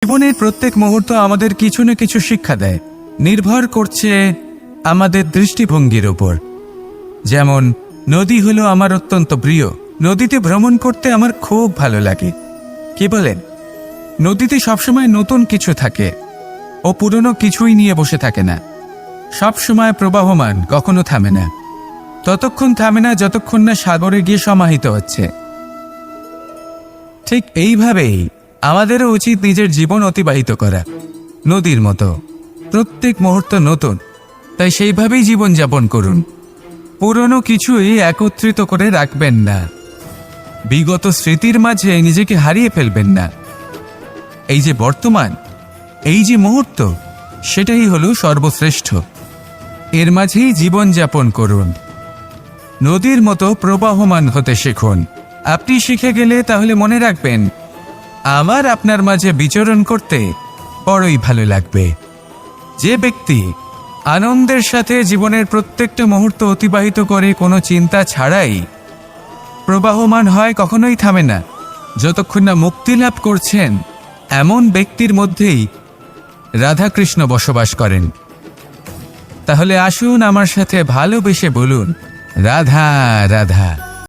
জীবনের প্রত্যেক মুহূর্ত আমাদের কিছু না কিছু শিক্ষা দেয়, নির্ভর করছে আমাদের দৃষ্টিভঙ্গির উপর। যেমন নদী হলো আমার অত্যন্ত প্রিয়, নদীতে ভ্রমণ করতে আমার খুব ভালো লাগে। কি বলেন? নদীতে সবসময় নতুন কিছু থাকে, ও পুরনো কিছুই নিয়ে বসে থাকে না। সবসময় প্রবাহমান, কখনো থামে না। ততক্ষণ থামে না যতক্ষণ না সাগরে গিয়ে সমাহিত হচ্ছে। ঠিক এইভাবেই আমাদেরও উচিত নিজের জীবন অতিবাহিত করা, নদীর মতো। প্রত্যেক মুহূর্ত নতুন, তাই সেইভাবেই জীবনযাপন করুন। পুরনো কিছুই একত্রিত করে রাখবেন না, বিগত স্মৃতির মাঝে নিজেকে হারিয়ে ফেলবেন না। এই যে বর্তমান, এই যে মুহূর্ত, সেটাই হলো সর্বশ্রেষ্ঠ। এর মাঝেই জীবনযাপন করুন। নদীর মতো প্রবাহমান হতে শিখুন। আপনি শিখে গেলে তাহলে মনে রাখবেন, আমার আপনার মাঝে বিচরণ করতে বড়ই ভালো লাগবে। যে ব্যক্তি আনন্দের সাথে জীবনের প্রত্যেকটা মুহূর্ত অতিবাহিত করে কোনো চিন্তা ছাড়াই প্রবাহমান হয়, কখনোই থামে না যতক্ষণ না মুক্তি লাভ করছেন, এমন ব্যক্তির মধ্যেই রাধাকৃষ্ণ বসবাস করেন। তাহলে আসুন আমার সাথে ভালোবেসে বলুন, রাধা রাধা।